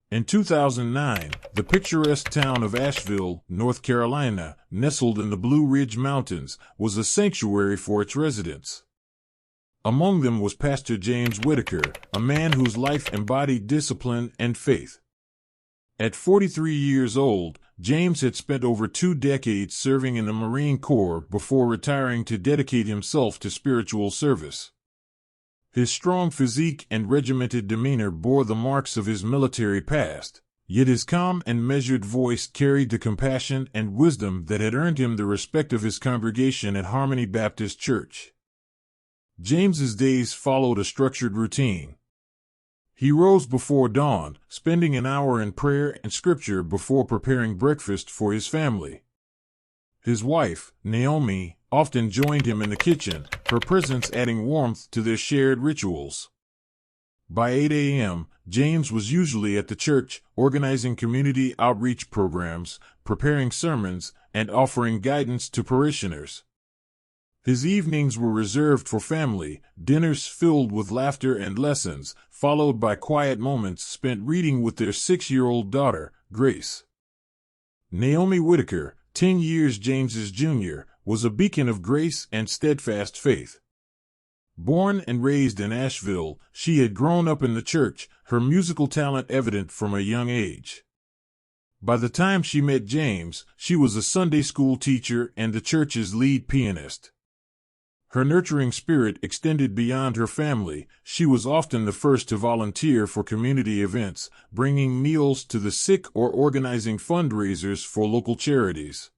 In 2009, the picturesque town of Asheville, North Carolina, nestled in the Blue Ridge Mountains, was a sanctuary for its residents. Among them was Pastor James Whitaker, a man whose life embodied discipline and faith. At 43 years old, James had spent over 2 decades serving in the Marine Corps before retiring to dedicate himself to spiritual service. His strong physique and regimented demeanor bore the marks of his military past, yet his calm and measured voice carried the compassion and wisdom that had earned him the respect of his congregation at Harmony Baptist Church. James's days followed a structured routine. He rose before dawn, spending an hour in prayer and scripture before preparing breakfast for his family. His wife, Naomi, often joined him in the kitchen, her presence adding warmth to their shared rituals. By 8 a.m., James was usually at the church, organizing community outreach programs, preparing sermons, and offering guidance to parishioners. His evenings were reserved for family, dinners filled with laughter and lessons, followed by quiet moments spent reading with their 6-year-old daughter, Grace. Naomi Whitaker, 10 years James's junior, was a beacon of grace and steadfast faith. Born and raised in Asheville, she had grown up in the church, her musical talent evident from a young age. By the time she met James, she was a Sunday school teacher and the church's lead pianist. Her nurturing spirit extended beyond her family. She was often the first to volunteer for community events, bringing meals to the sick or organizing fundraisers for local charities.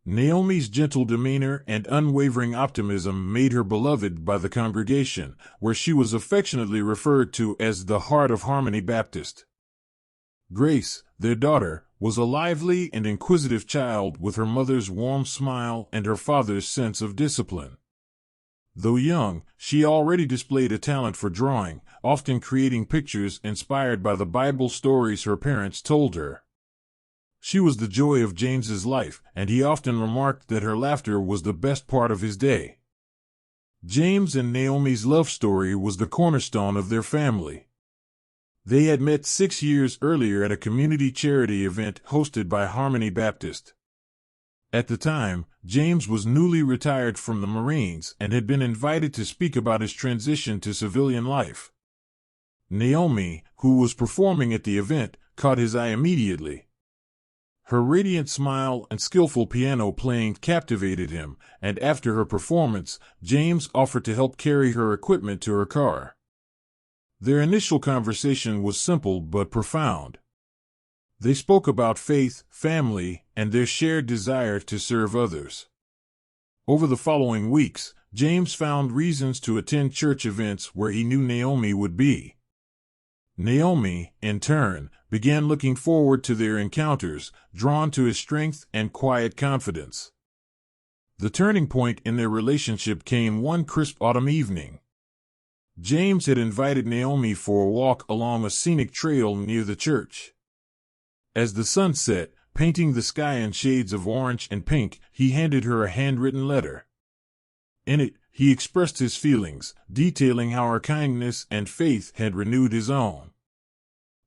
Naomi's gentle demeanor and unwavering optimism made her beloved by the congregation, where she was affectionately referred to as the Heart of Harmony Baptist. Grace, their daughter, was a lively and inquisitive child with her mother's warm smile and her father's sense of discipline. Though young, she already displayed a talent for drawing, often creating pictures inspired by the Bible stories her parents told her. She was the joy of James's life, and he often remarked that her laughter was the best part of his day. James and Naomi's love story was the cornerstone of their family. They had met 6 years earlier at a community charity event hosted by Harmony Baptist. At the time, James was newly retired from the Marines and had been invited to speak about his transition to civilian life. Naomi, who was performing at the event, caught his eye immediately. Her radiant smile and skillful piano playing captivated him, and after her performance, James offered to help carry her equipment to her car. Their initial conversation was simple but profound. They spoke about faith, family, and their shared desire to serve others. Over the following weeks, James found reasons to attend church events where he knew Naomi would be. Naomi, in turn, began looking forward to their encounters, drawn to his strength and quiet confidence. The turning point in their relationship came one crisp autumn evening. James had invited Naomi for a walk along a scenic trail near the church. As the sun set, painting the sky in shades of orange and pink, he handed her a handwritten letter. In it, he expressed his feelings, detailing how her kindness and faith had renewed his own.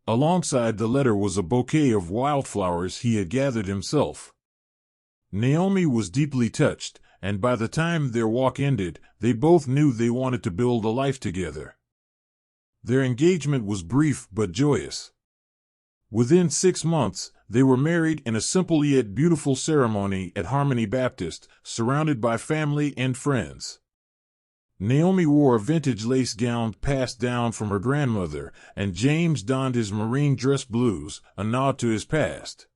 Alongside the letter was a bouquet of wildflowers he had gathered himself. Naomi was deeply touched, and by the time their walk ended, they both knew they wanted to build a life together. Their engagement was brief but joyous. Within 6 months, they were married in a simple yet beautiful ceremony at Harmony Baptist, surrounded by family and friends. Naomi wore a vintage lace gown passed down from her grandmother, and James donned his marine dress blues, a nod to his past.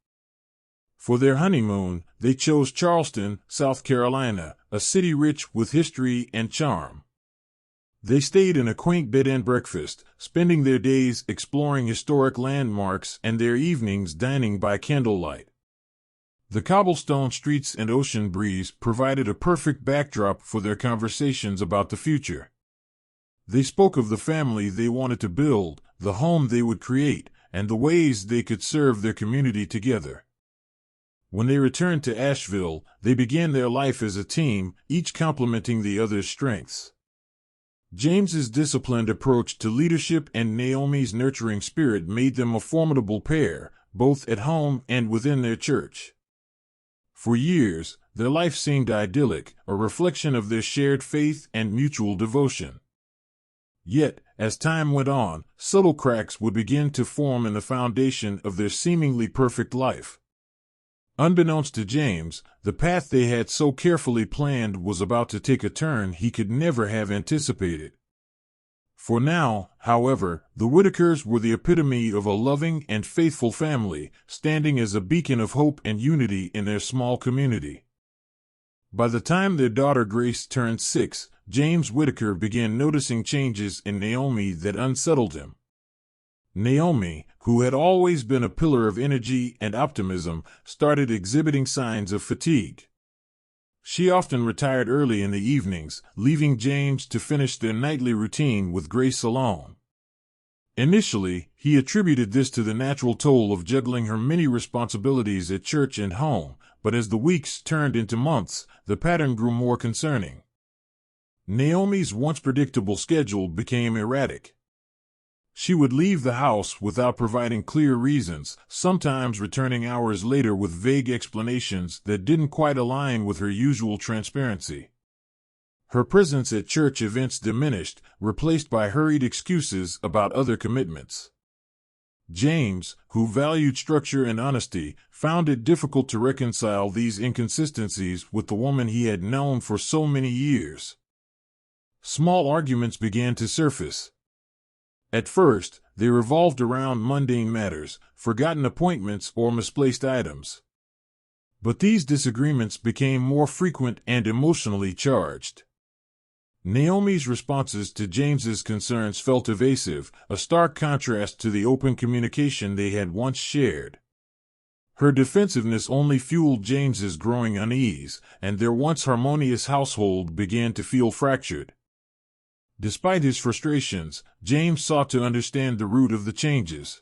For their honeymoon, they chose Charleston, South Carolina, a city rich with history and charm. They stayed in a quaint bed and breakfast, spending their days exploring historic landmarks and their evenings dining by candlelight. The cobblestone streets and ocean breeze provided a perfect backdrop for their conversations about the future. They spoke of the family they wanted to build, the home they would create, and the ways they could serve their community together. When they returned to Asheville, they began their life as a team, each complementing the other's strengths. James's disciplined approach to leadership and Naomi's nurturing spirit made them a formidable pair, both at home and within their church. For years, their life seemed idyllic, a reflection of their shared faith and mutual devotion. Yet, as time went on, subtle cracks would begin to form in the foundation of their seemingly perfect life. Unbeknownst to James, the path they had so carefully planned was about to take a turn he could never have anticipated. For now, however, the Whitakers were the epitome of a loving and faithful family, standing as a beacon of hope and unity in their small community. By the time their daughter Grace turned 6, James Whitaker began noticing changes in Naomi that unsettled him. Naomi, who had always been a pillar of energy and optimism, started exhibiting signs of fatigue. She often retired early in the evenings, leaving James to finish their nightly routine with Grace alone. Initially, he attributed this to the natural toll of juggling her many responsibilities at church and home, but as the weeks turned into months, the pattern grew more concerning. Naomi's once predictable schedule became erratic. She would leave the house without providing clear reasons, sometimes returning hours later with vague explanations that didn't quite align with her usual transparency. Her presence at church events diminished, replaced by hurried excuses about other commitments. James, who valued structure and honesty, found it difficult to reconcile these inconsistencies with the woman he had known for so many years. Small arguments began to surface. At first, they revolved around mundane matters, forgotten appointments or misplaced items. But these disagreements became more frequent and emotionally charged. Naomi's responses to James's concerns felt evasive, a stark contrast to the open communication they had once shared. Her defensiveness only fueled James's growing unease, and their once harmonious household began to feel fractured. Despite his frustrations, James sought to understand the root of the changes.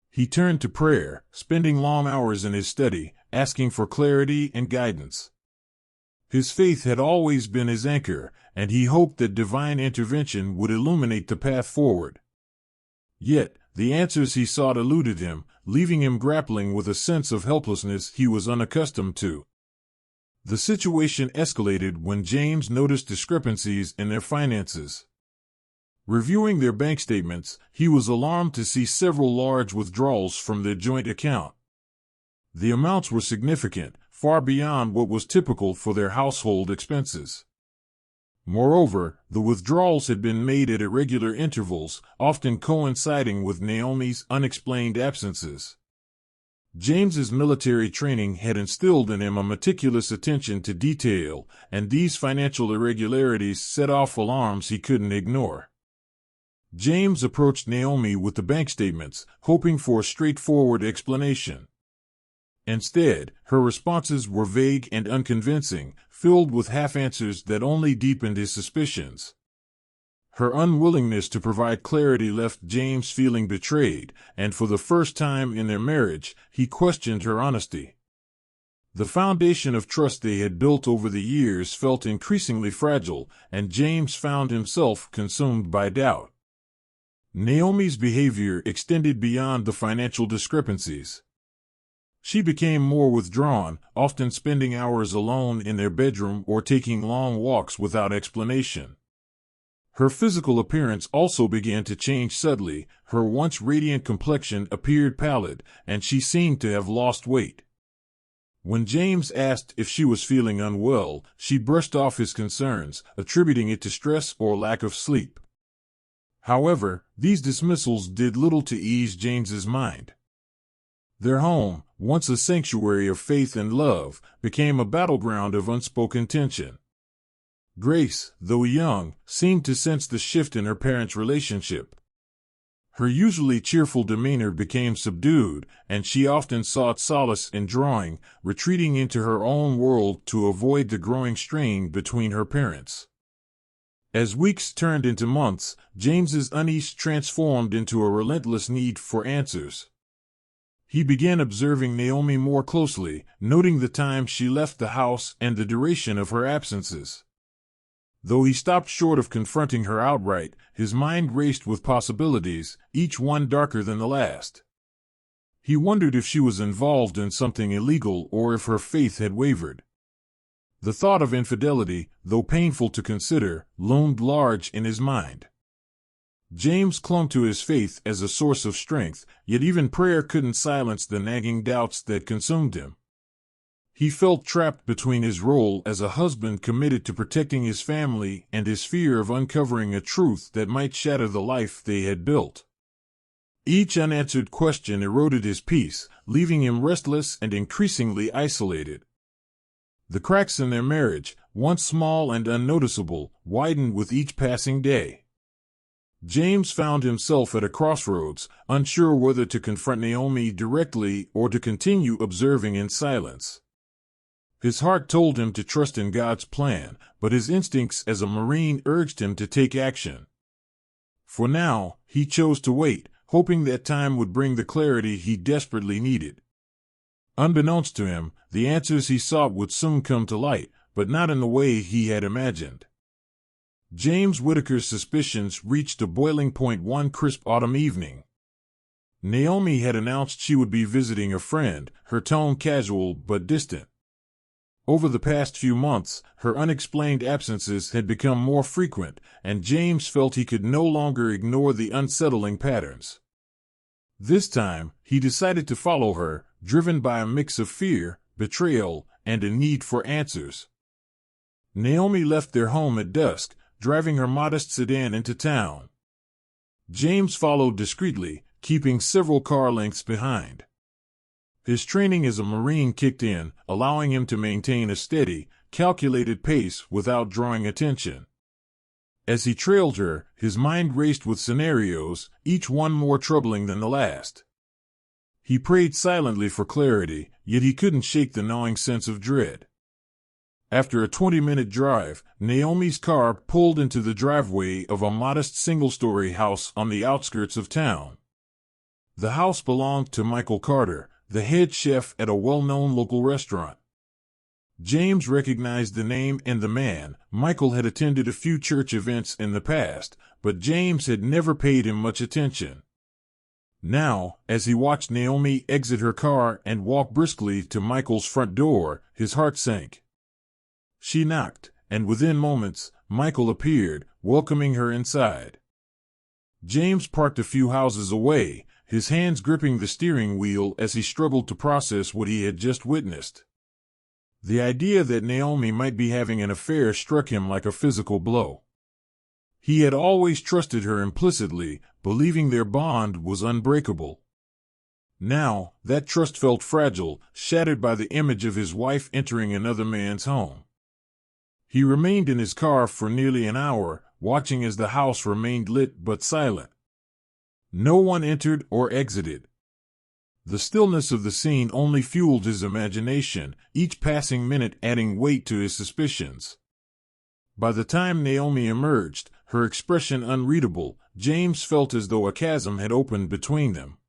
He turned to prayer, spending long hours in his study, asking for clarity and guidance. His faith had always been his anchor, and he hoped that divine intervention would illuminate the path forward. Yet, the answers he sought eluded him, leaving him grappling with a sense of helplessness he was unaccustomed to. The situation escalated when James noticed discrepancies in their finances. Reviewing their bank statements, he was alarmed to see several large withdrawals from their joint account. The amounts were significant, far beyond what was typical for their household expenses. Moreover, the withdrawals had been made at irregular intervals, often coinciding with Naomi's unexplained absences. James's military training had instilled in him a meticulous attention to detail, and these financial irregularities set off alarms he couldn't ignore. James approached Naomi with the bank statements, hoping for a straightforward explanation. Instead, her responses were vague and unconvincing, filled with half-answers that only deepened his suspicions. Her unwillingness to provide clarity left James feeling betrayed, and for the first time in their marriage, he questioned her honesty. The foundation of trust they had built over the years felt increasingly fragile, and James found himself consumed by doubt. Naomi's behavior extended beyond the financial discrepancies. She became more withdrawn, often spending hours alone in their bedroom or taking long walks without explanation. Her physical appearance also began to change subtly. Her once radiant complexion appeared pallid, and she seemed to have lost weight. When James asked if she was feeling unwell, she brushed off his concerns, attributing it to stress or lack of sleep. However, these dismissals did little to ease James's mind. Their home, once a sanctuary of faith and love, became a battleground of unspoken tension. Grace, though young, seemed to sense the shift in her parents' relationship. Her usually cheerful demeanor became subdued, and she often sought solace in drawing, retreating into her own world to avoid the growing strain between her parents. As weeks turned into months, James's unease transformed into a relentless need for answers. He began observing Naomi more closely, noting the time she left the house and the duration of her absences. Though he stopped short of confronting her outright, his mind raced with possibilities, each one darker than the last. He wondered if she was involved in something illegal or if her faith had wavered. The thought of infidelity, though painful to consider, loomed large in his mind. James clung to his faith as a source of strength, yet even prayer couldn't silence the nagging doubts that consumed him. He felt trapped between his role as a husband committed to protecting his family and his fear of uncovering a truth that might shatter the life they had built. Each unanswered question eroded his peace, leaving him restless and increasingly isolated. The cracks in their marriage, once small and unnoticeable, widened with each passing day. James found himself at a crossroads, unsure whether to confront Naomi directly or to continue observing in silence. His heart told him to trust in God's plan, but his instincts as a Marine urged him to take action. For now, he chose to wait, hoping that time would bring the clarity he desperately needed. Unbeknownst to him, the answers he sought would soon come to light, but not in the way he had imagined. James Whitaker's suspicions reached a boiling point one crisp autumn evening. Naomi had announced she would be visiting a friend, her tone casual but distant. Over the past few months, her unexplained absences had become more frequent, and James felt he could no longer ignore the unsettling patterns. This time, he decided to follow her, driven by a mix of fear, betrayal, and a need for answers. Naomi left their home at dusk, driving her modest sedan into town. James followed discreetly, keeping several car lengths behind. His training as a Marine kicked in, allowing him to maintain a steady, calculated pace without drawing attention. As he trailed her, his mind raced with scenarios, each one more troubling than the last. He prayed silently for clarity, yet he couldn't shake the gnawing sense of dread. After a 20-minute drive, Naomi's car pulled into the driveway of a modest single-story house on the outskirts of town. The house belonged to Michael Carter, the head chef at a well-known local restaurant. James recognized the name and the man. Michael had attended a few church events in the past, but James had never paid him much attention. Now, as he watched Naomi exit her car and walk briskly to Michael's front door, his heart sank. She knocked, and within moments, Michael appeared, welcoming her inside. James parked a few houses away, his hands gripping the steering wheel as he struggled to process what he had just witnessed. The idea that Naomi might be having an affair struck him like a physical blow. He had always trusted her implicitly, believing their bond was unbreakable. Now, that trust felt fragile, shattered by the image of his wife entering another man's home. He remained in his car for nearly an hour, watching as the house remained lit but silent. No one entered or exited. The stillness of the scene only fueled his imagination, each passing minute adding weight to his suspicions. By the time Naomi emerged, her expression unreadable, James felt as though a chasm had opened between them.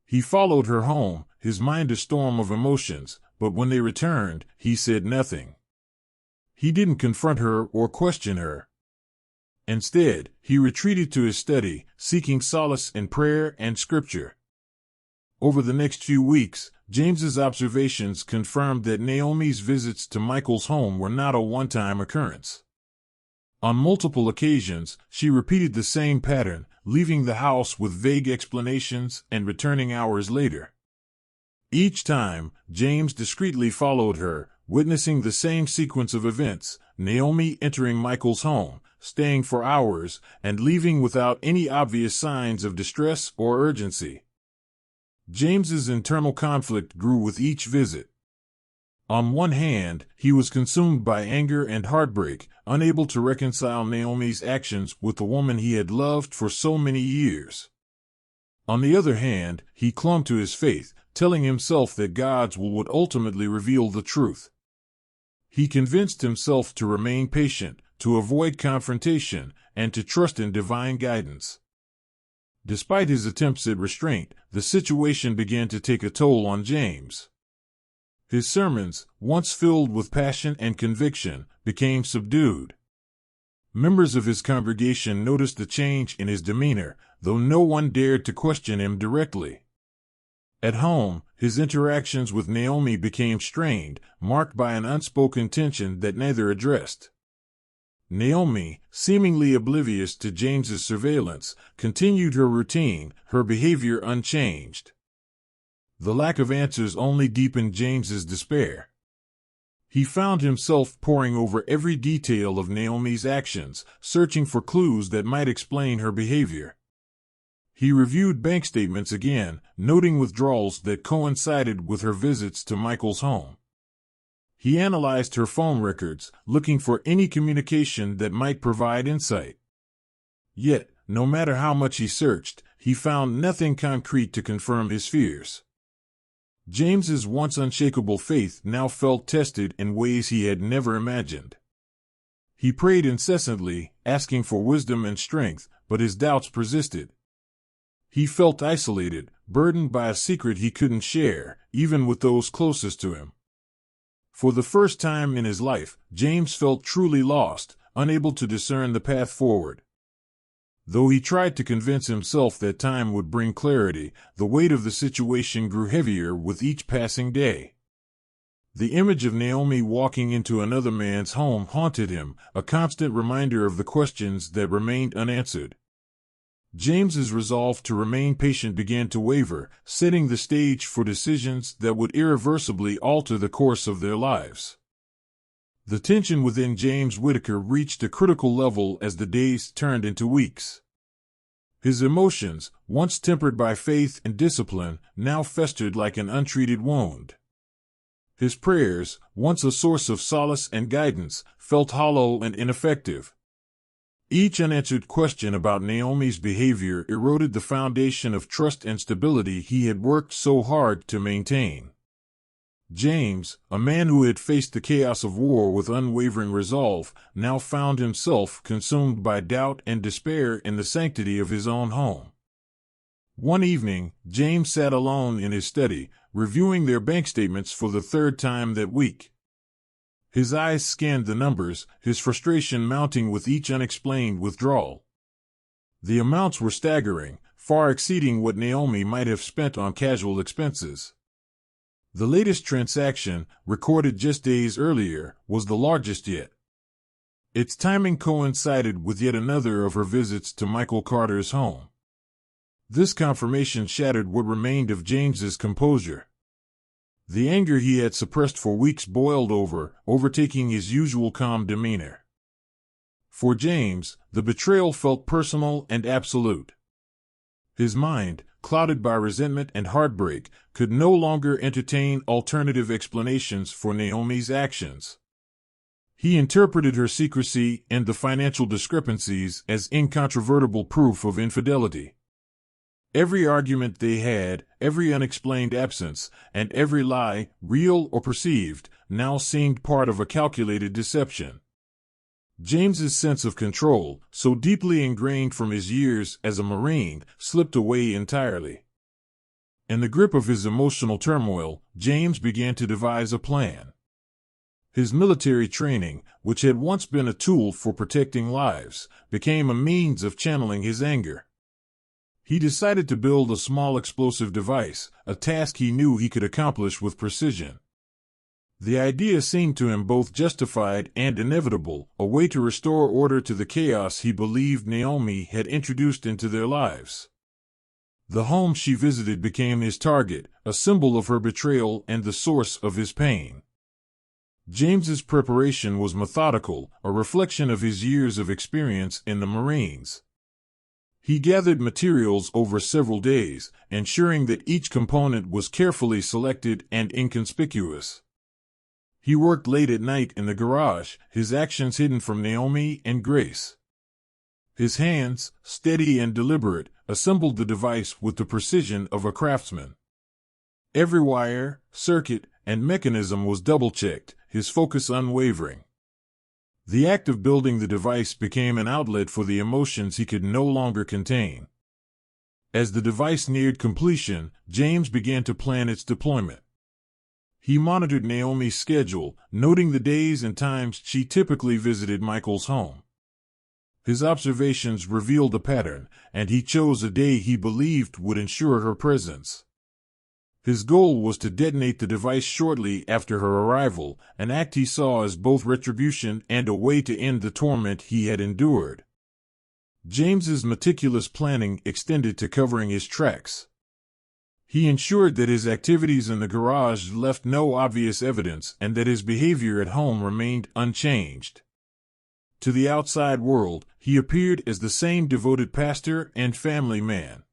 He followed her home, his mind a storm of emotions, but when they returned, he said nothing. He didn't confront her or question her. Instead, he retreated to his study, seeking solace in prayer and scripture. Over the next few weeks, James's observations confirmed that Naomi's visits to Michael's home were not a one-time occurrence. On multiple occasions, she repeated the same pattern, leaving the house with vague explanations and returning hours later. Each time, James discreetly followed her, witnessing the same sequence of events, Naomi entering Michael's home, staying for hours, and leaving without any obvious signs of distress or urgency. James's internal conflict grew with each visit. On one hand, he was consumed by anger and heartbreak, unable to reconcile Naomi's actions with the woman he had loved for so many years. On the other hand, he clung to his faith, telling himself that God's will would ultimately reveal the truth. He convinced himself to remain patient, to avoid confrontation, and to trust in divine guidance. Despite his attempts at restraint, the situation began to take a toll on James. His sermons, once filled with passion and conviction, became subdued. Members of his congregation noticed the change in his demeanor, though no one dared to question him directly. At home, his interactions with Naomi became strained, marked by an unspoken tension that neither addressed. Naomi, seemingly oblivious to James's surveillance, continued her routine, her behavior unchanged. The lack of answers only deepened James's despair. He found himself poring over every detail of Naomi's actions, searching for clues that might explain her behavior. He reviewed bank statements again, noting withdrawals that coincided with her visits to Michael's home. He analyzed her phone records, looking for any communication that might provide insight. Yet, no matter how much he searched, he found nothing concrete to confirm his fears. James's once unshakable faith now felt tested in ways he had never imagined. He prayed incessantly, asking for wisdom and strength, but his doubts persisted. He felt isolated, burdened by a secret he couldn't share, even with those closest to him. For the first time in his life, James felt truly lost, unable to discern the path forward. Though he tried to convince himself that time would bring clarity, the weight of the situation grew heavier with each passing day. The image of Naomi walking into another man's home haunted him, a constant reminder of the questions that remained unanswered. James's resolve to remain patient began to waver, setting the stage for decisions that would irreversibly alter the course of their lives. The tension within James Whitaker reached a critical level as the days turned into weeks. His emotions, once tempered by faith and discipline, now festered like an untreated wound. His prayers, once a source of solace and guidance, felt hollow and ineffective. Each unanswered question about Naomi's behavior eroded the foundation of trust and stability he had worked so hard to maintain. James, a man who had faced the chaos of war with unwavering resolve, now found himself consumed by doubt and despair in the sanctity of his own home. One evening, James sat alone in his study, reviewing their bank statements for the third time that week. His eyes scanned the numbers, his frustration mounting with each unexplained withdrawal. The amounts were staggering, far exceeding what Naomi might have spent on casual expenses. The latest transaction, recorded just days earlier, was the largest yet. Its timing coincided with yet another of her visits to Michael Carter's home. This confirmation shattered what remained of James's composure. The anger he had suppressed for weeks boiled over, overtaking his usual calm demeanor. For James, the betrayal felt personal and absolute. His mind, clouded by resentment and heartbreak, could no longer entertain alternative explanations for Naomi's actions. He interpreted her secrecy and the financial discrepancies as incontrovertible proof of infidelity. Every argument they had, every unexplained absence, and every lie, real or perceived, now seemed part of a calculated deception. James's sense of control, so deeply ingrained from his years as a Marine, slipped away entirely. In the grip of his emotional turmoil, James began to devise a plan. His military training, which had once been a tool for protecting lives, became a means of channeling his anger. He decided to build a small explosive device, a task he knew he could accomplish with precision. The idea seemed to him both justified and inevitable, a way to restore order to the chaos he believed Naomi had introduced into their lives. The home she visited became his target, a symbol of her betrayal and the source of his pain. James's preparation was methodical, a reflection of his years of experience in the Marines. He gathered materials over several days, ensuring that each component was carefully selected and inconspicuous. He worked late at night in the garage, his actions hidden from Naomi and Grace. His hands, steady and deliberate, assembled the device with the precision of a craftsman. Every wire, circuit, and mechanism was double-checked, his focus unwavering. The act of building the device became an outlet for the emotions he could no longer contain. As the device neared completion, James began to plan its deployment. He monitored Naomi's schedule, noting the days and times she typically visited Michael's home. His observations revealed a pattern, and he chose a day he believed would ensure her presence. His goal was to detonate the device shortly after her arrival, an act he saw as both retribution and a way to end the torment he had endured. James's meticulous planning extended to covering his tracks. He ensured that his activities in the garage left no obvious evidence and that his behavior at home remained unchanged. To the outside world, he appeared as the same devoted pastor and family man.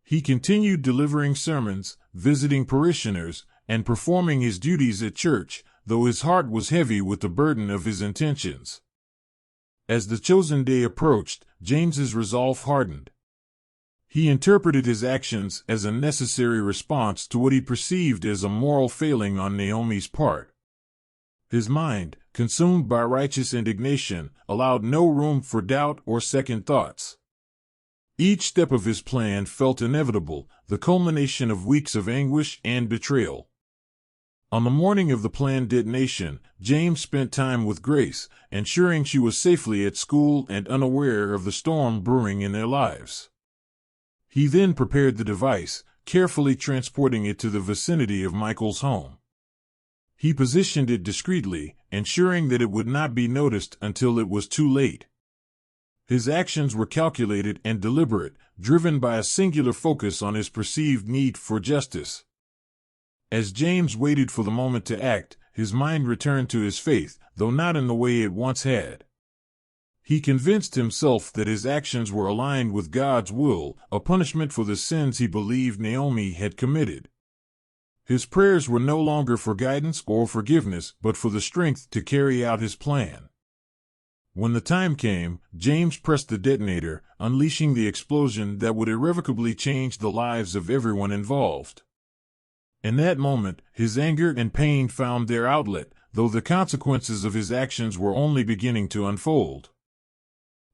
He continued delivering sermons, visiting parishioners, and performing his duties at church, though his heart was heavy with the burden of his intentions. As the chosen day approached, James's resolve hardened. He interpreted his actions as a necessary response to what he perceived as a moral failing on Naomi's part. His mind, consumed by righteous indignation, allowed no room for doubt or second thoughts. Each step of his plan felt inevitable, the culmination of weeks of anguish and betrayal. On the morning of the planned detonation, James spent time with Grace, ensuring she was safely at school and unaware of the storm brewing in their lives. He then prepared the device, carefully transporting it to the vicinity of Michael's home. He positioned it discreetly, ensuring that it would not be noticed until it was too late. His actions were calculated and deliberate, driven by a singular focus on his perceived need for justice. As James waited for the moment to act, his mind returned to his faith, though not in the way it once had. He convinced himself that his actions were aligned with God's will, a punishment for the sins he believed Naomi had committed. His prayers were no longer for guidance or forgiveness, but for the strength to carry out his plan. When the time came, James pressed the detonator, unleashing the explosion that would irrevocably change the lives of everyone involved. In that moment, his anger and pain found their outlet, though the consequences of his actions were only beginning to unfold.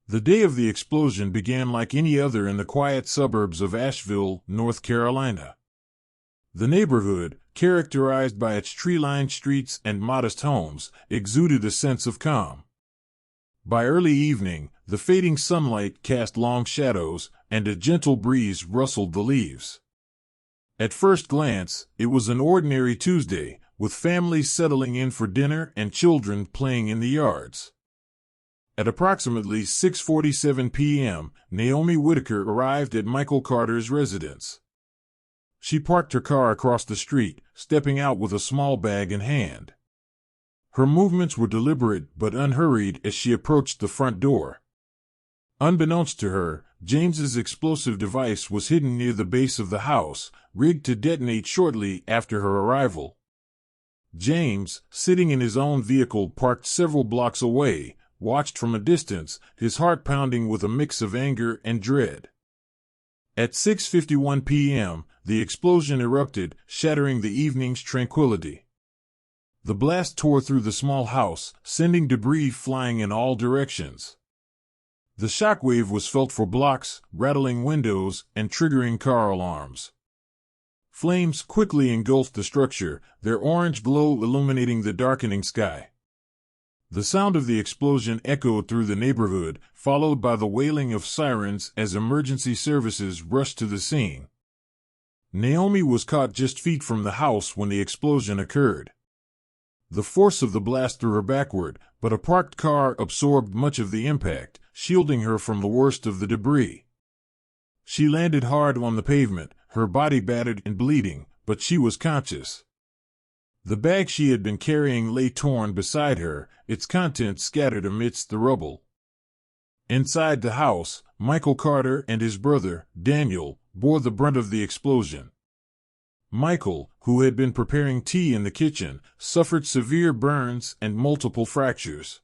The day of the explosion began like any other in the quiet suburbs of Asheville, North Carolina. The neighborhood, characterized by its tree-lined streets and modest homes, exuded a sense of calm. By early evening, the fading sunlight cast long shadows, and a gentle breeze rustled the leaves. At first glance, it was an ordinary Tuesday, with families settling in for dinner and children playing in the yards. At approximately 6:47 p.m., Naomi Whitaker arrived at Michael Carter's residence. She parked her car across the street, stepping out with a small bag in hand. Her movements were deliberate but unhurried as she approached the front door. Unbeknownst to her, James's explosive device was hidden near the base of the house, rigged to detonate shortly after her arrival. James, sitting in his own vehicle parked several blocks away, watched from a distance, his heart pounding with a mix of anger and dread. At 6:51 p.m., the explosion erupted, shattering the evening's tranquility. The blast tore through the small house, sending debris flying in all directions. The shockwave was felt for blocks, rattling windows and triggering car alarms. Flames quickly engulfed the structure, their orange glow illuminating the darkening sky. The sound of the explosion echoed through the neighborhood, followed by the wailing of sirens as emergency services rushed to the scene. Naomi was caught just feet from the house when the explosion occurred. The force of the blast threw her backward, but a parked car absorbed much of the impact, shielding her from the worst of the debris. She landed hard on the pavement, her body battered and bleeding, but she was conscious. The bag she had been carrying lay torn beside her, its contents scattered amidst the rubble. Inside the house, Michael Carter and his brother, Daniel, bore the brunt of the explosion. Michael, who had been preparing tea in the kitchen, suffered severe burns and multiple fractures.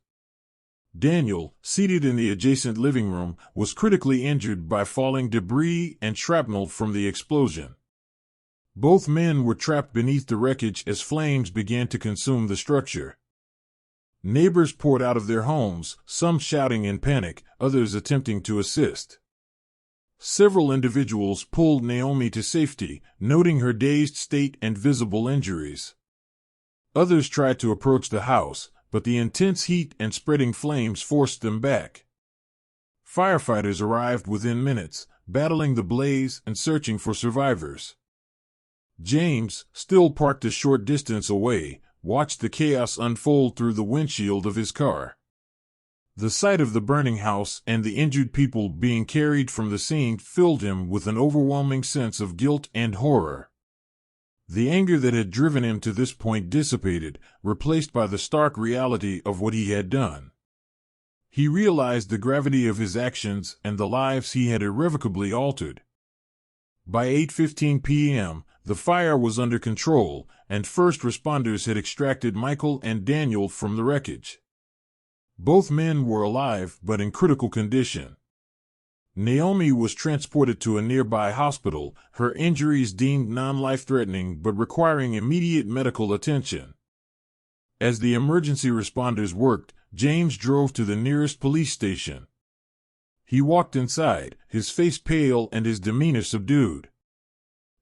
Daniel, seated in the adjacent living room, was critically injured by falling debris and shrapnel from the explosion. Both men were trapped beneath the wreckage as flames began to consume the structure. Neighbors poured out of their homes, some shouting in panic, others attempting to assist. Several individuals pulled Naomi to safety, noting her dazed state and visible injuries. Others tried to approach the house, but the intense heat and spreading flames forced them back. Firefighters arrived within minutes, battling the blaze and searching for survivors. James, still parked a short distance away, watched the chaos unfold through the windshield of his car. The sight of the burning house and the injured people being carried from the scene filled him with an overwhelming sense of guilt and horror. The anger that had driven him to this point dissipated, replaced by the stark reality of what he had done. He realized the gravity of his actions and the lives he had irrevocably altered. By 8:15 p.m., the fire was under control, and first responders had extracted Michael and Daniel from the wreckage. Both men were alive but in critical condition. Naomi was transported to a nearby hospital, her injuries deemed non-life-threatening but requiring immediate medical attention. As the emergency responders worked, James drove to the nearest police station. He walked inside, his face pale and his demeanor subdued.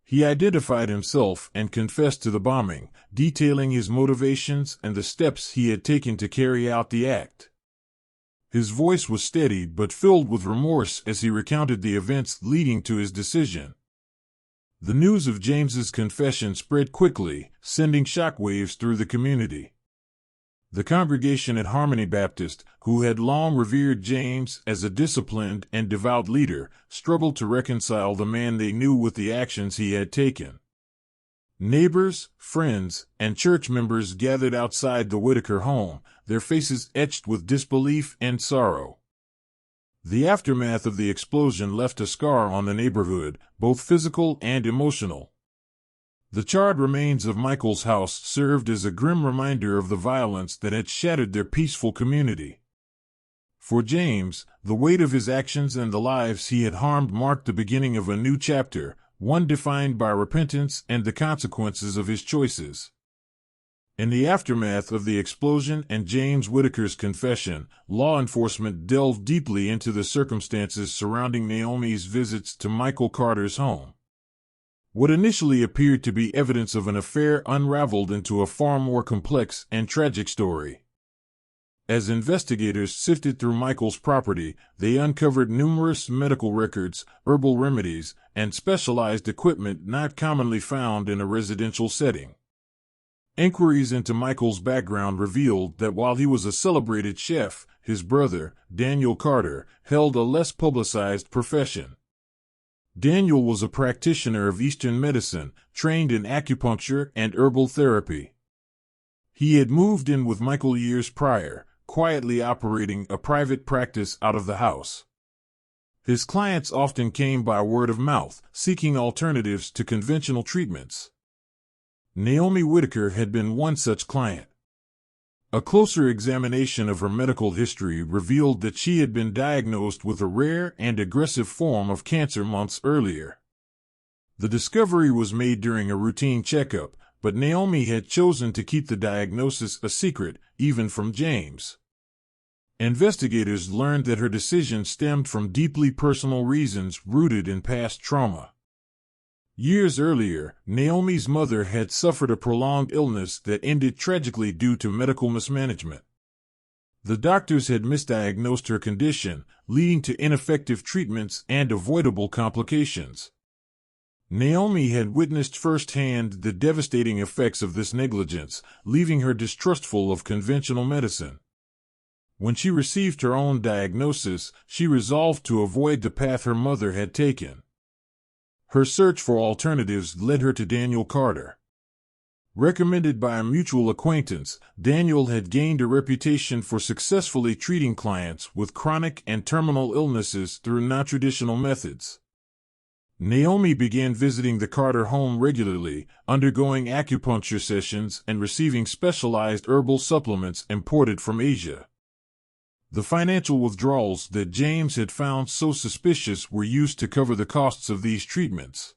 He identified himself and confessed to the bombing, detailing his motivations and the steps he had taken to carry out the act. His voice was steady but filled with remorse as he recounted the events leading to his decision. The news of James's confession spread quickly, sending shockwaves through the community. The congregation at Harmony Baptist, who had long revered James as a disciplined and devout leader, struggled to reconcile the man they knew with the actions he had taken. Neighbors, friends, and church members gathered outside the Whitaker home, their faces etched with disbelief and sorrow. The aftermath of the explosion left a scar on the neighborhood, both physical and emotional. The charred remains of Michael's house served as a grim reminder of the violence that had shattered their peaceful community. For James, the weight of his actions and the lives he had harmed marked the beginning of a new chapter, one defined by repentance and the consequences of his choices. In the aftermath of the explosion and James Whitaker's confession, law enforcement delved deeply into the circumstances surrounding Naomi's visits to Michael Carter's home. What initially appeared to be evidence of an affair unraveled into a far more complex and tragic story. As investigators sifted through Michael's property, they uncovered numerous medical records, herbal remedies, and specialized equipment not commonly found in a residential setting. Inquiries into Michael's background revealed that while he was a celebrated chef, his brother, Daniel Carter, held a less publicized profession. Daniel was a practitioner of Eastern medicine, trained in acupuncture and herbal therapy. He had moved in with Michael years prior, quietly operating a private practice out of the house. His clients often came by word of mouth, seeking alternatives to conventional treatments. Naomi Whitaker had been one such client. A closer examination of her medical history revealed that she had been diagnosed with a rare and aggressive form of cancer months earlier. The discovery was made during a routine checkup, but Naomi had chosen to keep the diagnosis a secret, even from James. Investigators learned that her decision stemmed from deeply personal reasons rooted in past trauma. Years earlier, Naomi's mother had suffered a prolonged illness that ended tragically due to medical mismanagement. The doctors had misdiagnosed her condition, leading to ineffective treatments and avoidable complications. Naomi had witnessed firsthand the devastating effects of this negligence, leaving her distrustful of conventional medicine. When she received her own diagnosis, she resolved to avoid the path her mother had taken. Her search for alternatives led her to Daniel Carter. Recommended by a mutual acquaintance, Daniel had gained a reputation for successfully treating clients with chronic and terminal illnesses through non-traditional methods. Naomi began visiting the Carter home regularly, undergoing acupuncture sessions and receiving specialized herbal supplements imported from Asia. The financial withdrawals that James had found so suspicious were used to cover the costs of these treatments.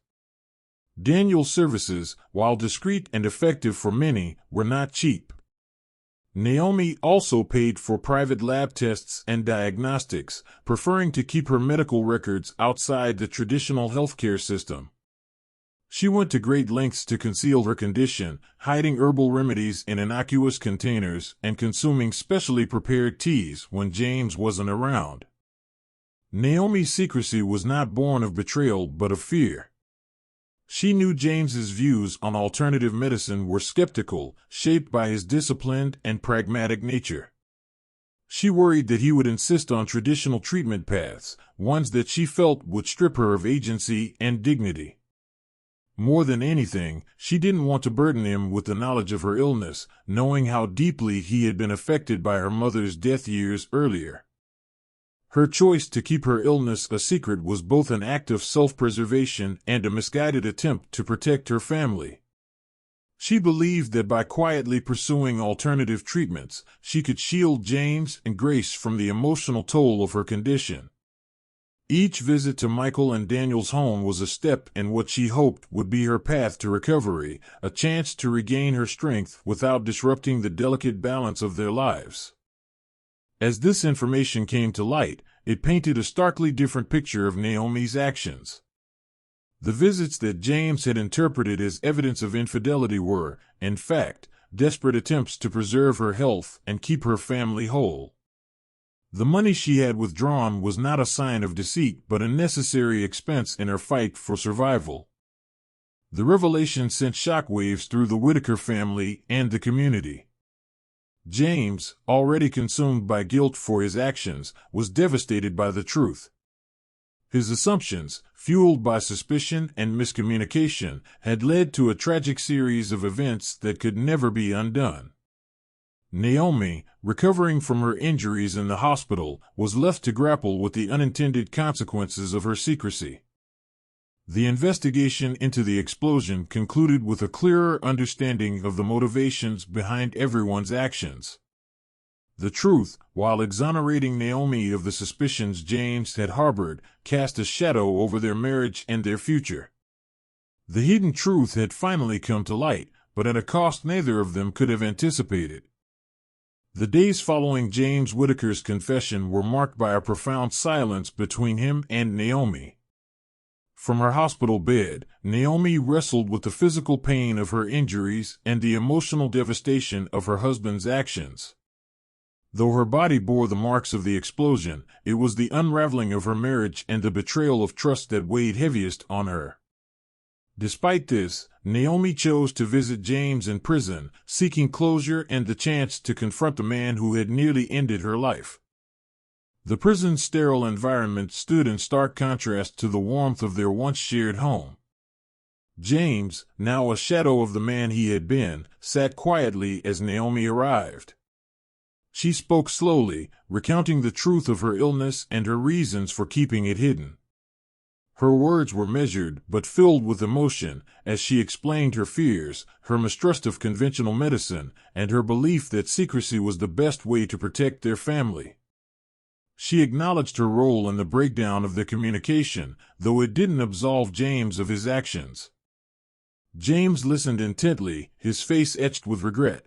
Daniel's services, while discreet and effective for many, were not cheap. Naomi also paid for private lab tests and diagnostics, preferring to keep her medical records outside the traditional healthcare system. She went to great lengths to conceal her condition, hiding herbal remedies in innocuous containers and consuming specially prepared teas when James wasn't around. Naomi's secrecy was not born of betrayal but of fear. She knew James's views on alternative medicine were skeptical, shaped by his disciplined and pragmatic nature. She worried that he would insist on traditional treatment paths, ones that she felt would strip her of agency and dignity. More than anything, she didn't want to burden him with the knowledge of her illness, knowing how deeply he had been affected by her mother's death years earlier. Her choice to keep her illness a secret was both an act of self-preservation and a misguided attempt to protect her family. She believed that by quietly pursuing alternative treatments, she could shield James and Grace from the emotional toll of her condition. Each visit to Michael and Daniel's home was a step in what she hoped would be her path to recovery, a chance to regain her strength without disrupting the delicate balance of their lives. As this information came to light, it painted a starkly different picture of Naomi's actions. The visits that James had interpreted as evidence of infidelity were, in fact, desperate attempts to preserve her health and keep her family whole. The money she had withdrawn was not a sign of deceit but a necessary expense in her fight for survival. The revelation sent shockwaves through the Whitaker family and the community. James, already consumed by guilt for his actions, was devastated by the truth. His assumptions, fueled by suspicion and miscommunication, had led to a tragic series of events that could never be undone. Naomi, recovering from her injuries in the hospital, was left to grapple with the unintended consequences of her secrecy. The investigation into the explosion concluded with a clearer understanding of the motivations behind everyone's actions. The truth, while exonerating Naomi of the suspicions James had harbored, cast a shadow over their marriage and their future. The hidden truth had finally come to light, but at a cost neither of them could have anticipated. The days following James Whitaker's confession were marked by a profound silence between him and Naomi. From her hospital bed, Naomi wrestled with the physical pain of her injuries and the emotional devastation of her husband's actions. Though her body bore the marks of the explosion, it was the unraveling of her marriage and the betrayal of trust that weighed heaviest on her. Despite this, Naomi chose to visit James in prison, seeking closure and the chance to confront the man who had nearly ended her life. The prison's sterile environment stood in stark contrast to the warmth of their once shared home. James, now a shadow of the man he had been, sat quietly as Naomi arrived. She spoke slowly, recounting the truth of her illness and her reasons for keeping it hidden. Her words were measured but filled with emotion as she explained her fears, her mistrust of conventional medicine, and her belief that secrecy was the best way to protect their family. She acknowledged her role in the breakdown of their communication, though it didn't absolve James of his actions. James listened intently, his face etched with regret.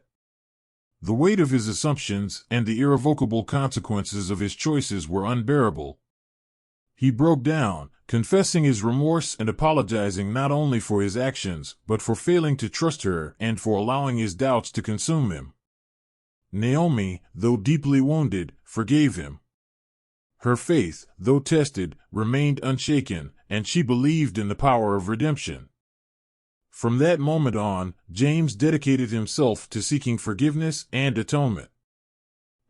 The weight of his assumptions and the irrevocable consequences of his choices were unbearable. He broke down, confessing his remorse and apologizing not only for his actions, but for failing to trust her and for allowing his doubts to consume him. Naomi, though deeply wounded, forgave him. Her faith, though tested, remained unshaken, and she believed in the power of redemption. From that moment on, James dedicated himself to seeking forgiveness and atonement.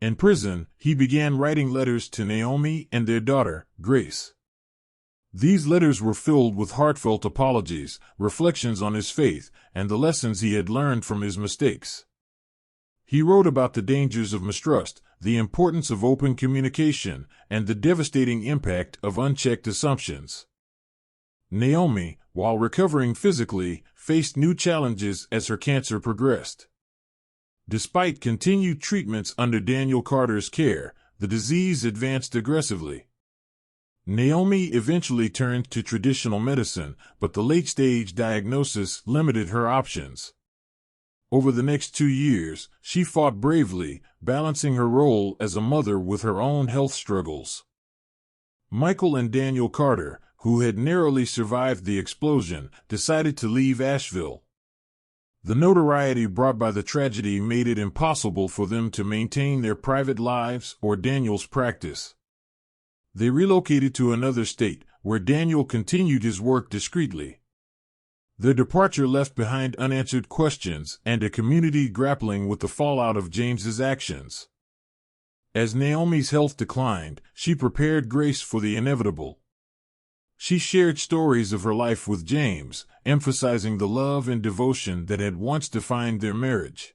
In prison, he began writing letters to Naomi and their daughter, Grace. These letters were filled with heartfelt apologies, reflections on his faith, and the lessons he had learned from his mistakes. He wrote about the dangers of mistrust, the importance of open communication, and the devastating impact of unchecked assumptions. Naomi, while recovering physically, faced new challenges as her cancer progressed. Despite continued treatments under Daniel Carter's care, the disease advanced aggressively. Naomi eventually turned to traditional medicine, but the late-stage diagnosis limited her options. Over the next 2 years, she fought bravely, balancing her role as a mother with her own health struggles. Michael and Daniel Carter, who had narrowly survived the explosion, decided to leave Asheville. The notoriety brought by the tragedy made it impossible for them to maintain their private lives or Daniel's practice. They relocated to another state, where Daniel continued his work discreetly. Their departure left behind unanswered questions and a community grappling with the fallout of James's actions. As Naomi's health declined, she prepared Grace for the inevitable. She shared stories of her life with James, emphasizing the love and devotion that had once defined their marriage.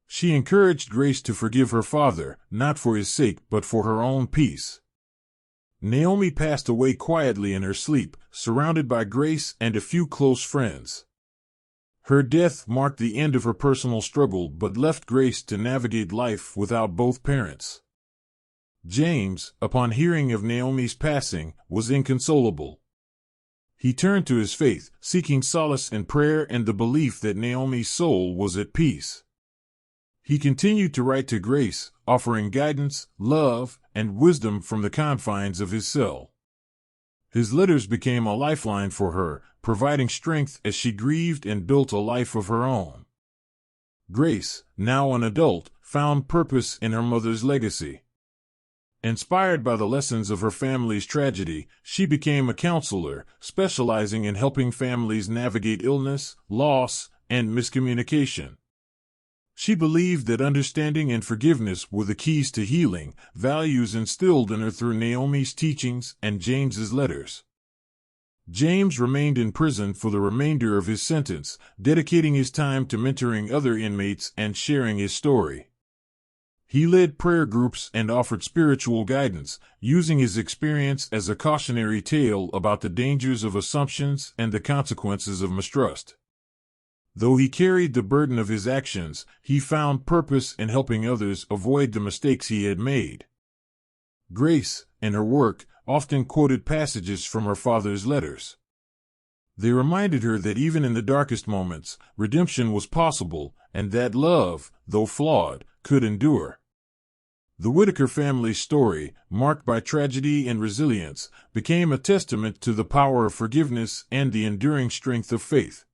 She encouraged Grace to forgive her father, not for his sake but for her own peace. Naomi passed away quietly in her sleep, surrounded by Grace and a few close friends. Her death marked the end of her personal struggle but left Grace to navigate life without both parents. James, upon hearing of Naomi's passing, was inconsolable. He turned to his faith, seeking solace in prayer and the belief that Naomi's soul was at peace. He continued to write to Grace, offering guidance, love, and wisdom from the confines of his cell. His letters became a lifeline for her, providing strength as she grieved and built a life of her own. Grace, now an adult, found purpose in her mother's legacy. Inspired by the lessons of her family's tragedy, she became a counselor, specializing in helping families navigate illness, loss, and miscommunication. She believed that understanding and forgiveness were the keys to healing, values instilled in her through Naomi's teachings and James's letters. James remained in prison for the remainder of his sentence, dedicating his time to mentoring other inmates and sharing his story. He led prayer groups and offered spiritual guidance, using his experience as a cautionary tale about the dangers of assumptions and the consequences of mistrust. Though he carried the burden of his actions, he found purpose in helping others avoid the mistakes he had made. Grace, in her work, often quoted passages from her father's letters. They reminded her that even in the darkest moments, redemption was possible, and that love, though flawed, could endure. The Whitaker family's story, marked by tragedy and resilience, became a testament to the power of forgiveness and the enduring strength of faith.